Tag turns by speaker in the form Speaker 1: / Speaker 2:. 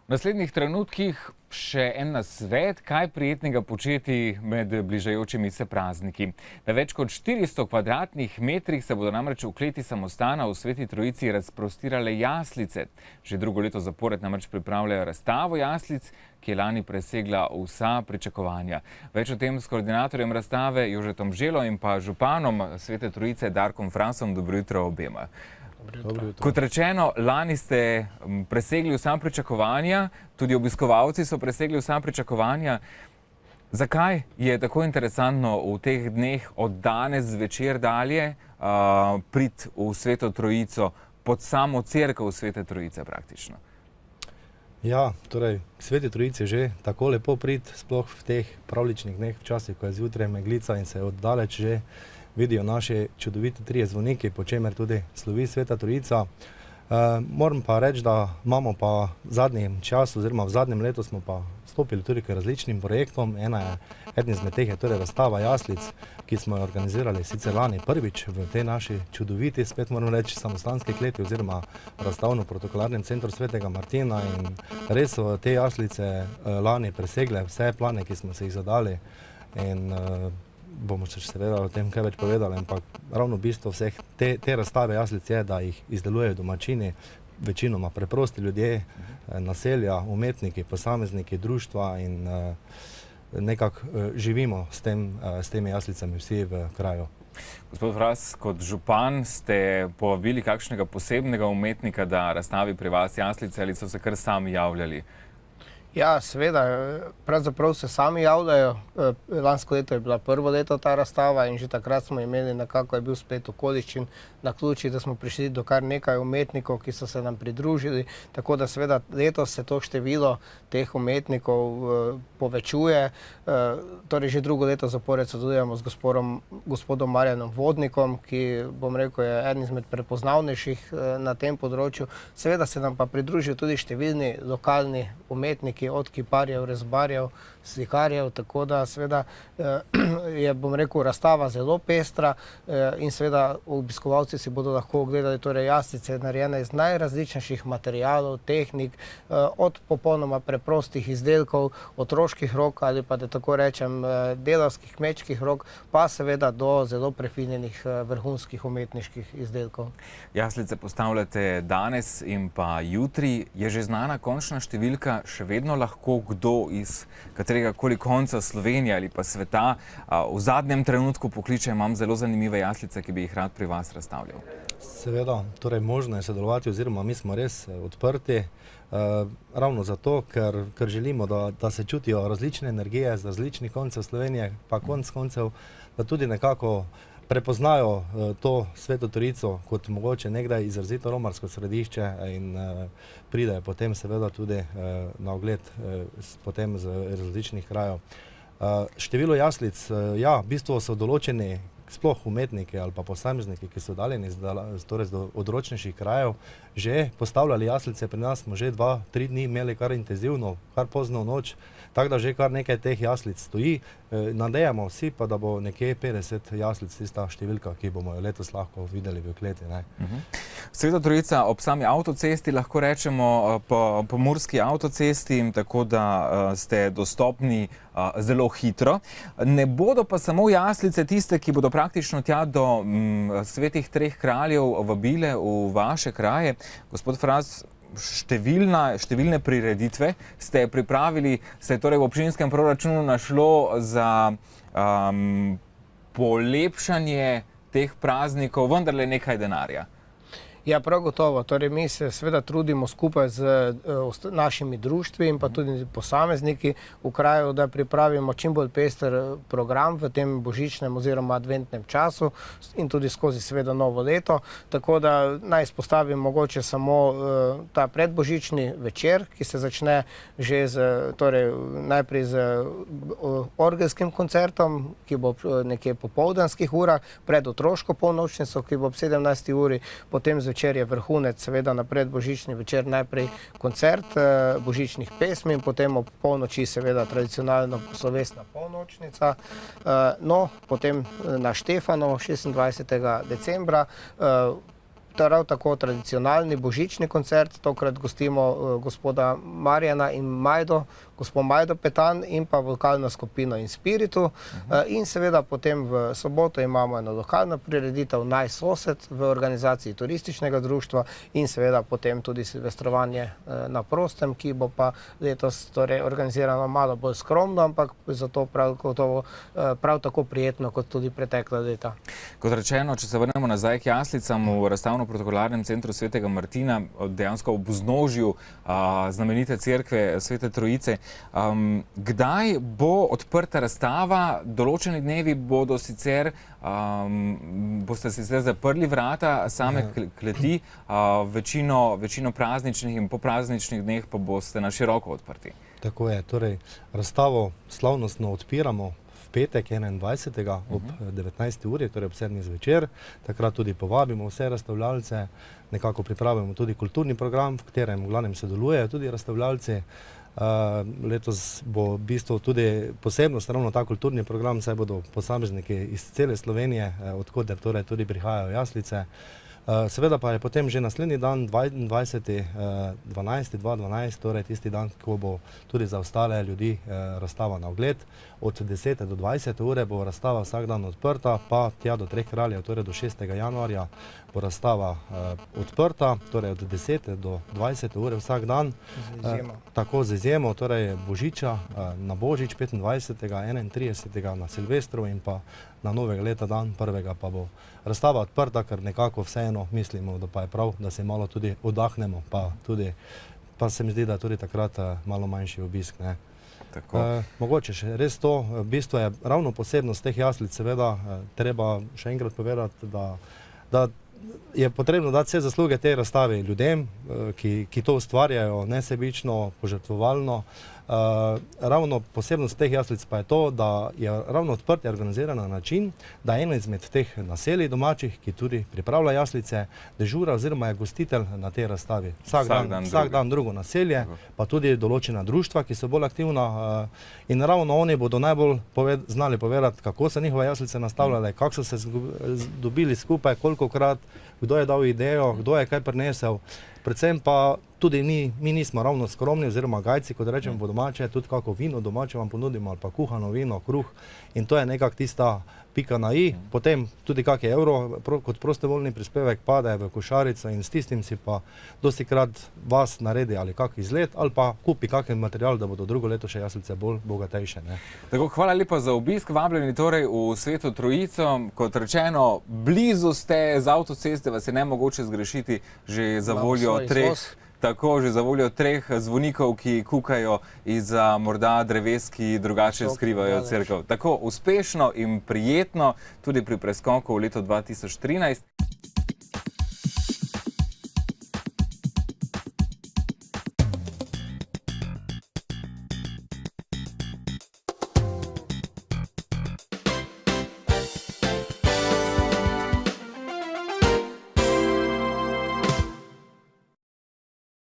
Speaker 1: V naslednjih trenutkih še en nasvet, kaj prijetnega početi med bližajočimi se prazniki. Na več kot 400 kvadratnih metrih se bodo namreč v kleti samostana v Sveti Trojici razprostirale jaslice. Že drugo leto zapored namreč pripravljajo razstavo jaslic, ki je lani presegla vsa pričakovanja. Več o tem s koordinatorjem razstave Jožetom Želo in pa županom Svete Trojice Darkom Fransom. Dobro jutro obema. Kot rečeno, lani ste presegli vsa pričakovanja, tudi obiskovalci so presegli vsa pričakovanja. Zakaj je tako interesantno v teh dneh od danes zvečer dalje priti v Sveto Trojico, pod samo cerkev Svete Trojice praktično?
Speaker 2: Ja, torej, k Sveti Trojici je že tako lepo priti, sploh v teh pravličnih dneh, včasih, ko je zjutraj meglica in se oddaleč že vidijo naši čudoviti trije zvoniki, po čemer tudi slovi Sveta Trojica. Moram pa reči, da imamo pa v zadnjem času, oziroma v zadnjem letu smo pa stopili tudi k različnim projektom. Eden izmed teh je torej razstava jaslic, ki smo jo organizirali sicer lani prvič v tej naši čudoviti, spet moram reči, samostanski kleti oziroma razstavno-protokolarnem centru Svetega Martina, in res so te jaslice lani presegle vse plane, ki smo se jih zadali, in bomo še seveda o tem kaj več povedali, ampak ravno bistvo vseh te razstave jaslic je, da jih izdelujejo domačini, večinoma preprosti ljudje, naselja, umetniki, posamezniki, društva, in nekako živimo s temi jaslicami vsi v kraju.
Speaker 1: Gospod Fras, kot župan ste povabili kakšnega posebnega umetnika, da razstavi pri vas jaslice, ali so se kar sami javljali?
Speaker 3: Ja, seveda, pravzaprav se sami javljajo. Lansko leto je bila prvo leto ta razstava in že takrat smo imeli, nekako je bil splet okoliščin naključij, da smo prišli do kar nekaj umetnikov, ki so se nam pridružili, tako da seveda letos se to število teh umetnikov povečuje. Torej že drugo leto zapored sodelujemo z gospodom Marjanom Vodnikom, ki, bom rekel, je eden izmed prepoznavnejših na tem področju. Seveda se nam pa pridružijo tudi številni lokalni umetniki, od kiparjev, rezbarjev, slikarjev, tako da seveda je, bom rekel, razstava zelo pestra in seveda obiskovalci si bodo lahko ogledali torej jaslice narejene iz najrazličnejših materialov, tehnik, od popolnoma preprostih izdelkov, otroških rok ali pa, da tako rečem, delavskih kmečkih rok, pa seveda do zelo prefinjenih vrhunskih umetniških izdelkov.
Speaker 1: Jaslice postavljate danes in pa jutri. Je že znana končna številka? Še vedno lahko kdo iz katerega koli konca Slovenije ali pa sveta v zadnjem trenutku pokliče: imam zelo zanimive jaslice, ki bi jih rad pri vas razstavljal?
Speaker 2: Seveda, torej možno je sodelovati, oziroma mi smo res odprti, ravno zato, ker želimo, da se čutijo različne energije z različnih koncev Slovenije, pa konec koncev, da tudi nekako prepoznajo to Sveto Trojico kot mogoče nekdaj izrazito romarsko središče in pridejo potem seveda tudi na ogled potem z različnih krajev. Število jaslic, ja, v bistvu so določeni sploh umetniki ali pa posamezniki, ki so daljeni torej do odročnejših krajev, že postavljali jaslice. Pri nas smo že 2-3 dni imeli kar intenzivno, kar pozno v noč, tako da že kar nekaj teh jaslic stoji. Nadejamo vsi pa, da bo nekje 50 jaslic tista številka, ki bomo jo letos lahko videli v kleti.
Speaker 1: Sveta Trojica ob sami avtocesti, lahko rečemo po Murski avtocesti, tako da ste dostopni zelo hitro. Ne bodo pa samo jaslice tiste, ki bodo praktično tja do Svetih treh kraljev vabile v vaše kraje. Gospod Fras, številne prireditve ste pripravili, se je torej v občinskem proračunu našlo za polepšanje teh praznikov vendarle nekaj denarja?
Speaker 3: Ja, prav gotovo. Torej, mi se seveda trudimo skupaj z našimi društvi in pa tudi posamezniki v kraju, da pripravimo čim bolj pester program v tem božičnem oziroma adventnem času in tudi skozi seveda novo leto. Tako da naj izpostavim mogoče samo ta predbožični večer, ki se začne že najprej z orgelskim koncertom, ki bo nekje po popoldanskih urah, pred otroško polnočnico, ki bo ob 17. uri, potem zvečer je vrhunec, seveda na predbožični večer najprej koncert božičnih pesmi in potem ob polnoči seveda tradicionalno slovesna polnočnica. No, potem na Štefanovo 26. decembra prav tako tradicionalni božični koncert, tokrat gostimo gospoda Marjana in Majdo, gospod Majdo Petan in pa vokalno skupino Inspiritu. In seveda potem v soboto imamo eno lokalno prireditev Naj sosed v organizaciji turističnega društva in seveda potem tudi silvestrovanje na prostem, ki bo pa letos torej organizirano malo bolj skromno, ampak zato prav tako prijetno kot tudi pretekla leta.
Speaker 1: Kot rečeno, če se vrnemo nazaj k jaslicam v razstavno-protokolarnem centru Svetega Martina, dejansko ob vznožju znamenite cerkve Svete Trojice, kdaj bo odprta razstava? Določeni dnevi bodo sicer, boste sicer zaprli vrata same kleti, večino prazničnih in poprazničnih dneh pa boste na široko odprti.
Speaker 2: Tako je, torej razstavo slavnostno odpiramo v petek 21. ob 19. uri, torej ob 7. zvečer. Takrat tudi povabimo vse razstavljalce, nekako pripravimo tudi kulturni program, v katerem v glavnem sodelujejo tudi razstavljalci. Letos bo v bistvu tudi posebnost ravno ta kulturni program, saj bodo posamezniki iz cele Slovenije, odkoder torej tudi prihajajo jaslice. Seveda pa je potem že naslednji dan, 22.12.2012, torej tisti dan, ko bo tudi za ostale ljudi razstava na ogled. Od 10. do 20. ure bo razstava vsak dan odprta, pa tja do Treh kraljev, torej do 6. januarja bo razstava odprta, torej od 10. do 20. ure vsak dan. Tako z izjemo, torej Božiča, na Božič 25., 31. na Silvestrov in pa na novega leta dan 1. pa bo razstava odprta, ker nekako vseeno mislimo, da pa je prav, da se malo tudi oddahnemo, pa se mi zdi, da je tudi takrat malo manjši obisk. Mogoče še res to, v bistvu je ravno posebnost teh jaslic, seveda treba še enkrat povedati, da je potrebno dati vse zasluge tej razstavi ljudem, ki to ustvarjajo nesebično, požrtvovalno. Ravno posebnost teh jaslic pa je to, da je ravno odprtje organizirano na način, da je eno izmed teh naselij domačih, ki tudi pripravlja jaslice, dežura oziroma je gostitelj na tej razstavi. Vsak dan drugo naselje, pa tudi določena društva, ki so bolj aktivna, in ravno oni bodo najbolj znali povedati, kako so njihove jaslice nastavljale, kako so se dobili skupaj, kolikokrat, kdo je dal idejo, kdo je kaj prinesel. Predvsem pa tudi mi nismo ravno skromni oziroma gajci, kot rečemo po domače, tudi kako vino domače vam ponudimo ali pa kuhano vino, kruh, in to je nekako tista pika na i. Potem tudi kak je evro kot prostovoljni prispevek pade v košarico in s tistim si pa dostikrat vas naredi ali kak izlet ali pa kupi kakšen material, da bodo drugo leto še jaslice bolj bogatejše.
Speaker 1: Tako, hvala lepa za obisk, vabljeni torej v Sveto Trojico. Kot rečeno, blizu ste z avtoceste, vas je nemogoče zgrešiti že za voljo treh zvonikov, ki kukajo izza morda dreves, ki drugače skrivajo cerkev. Tako uspešno in prijetno tudi pri preskoku v leto 2013.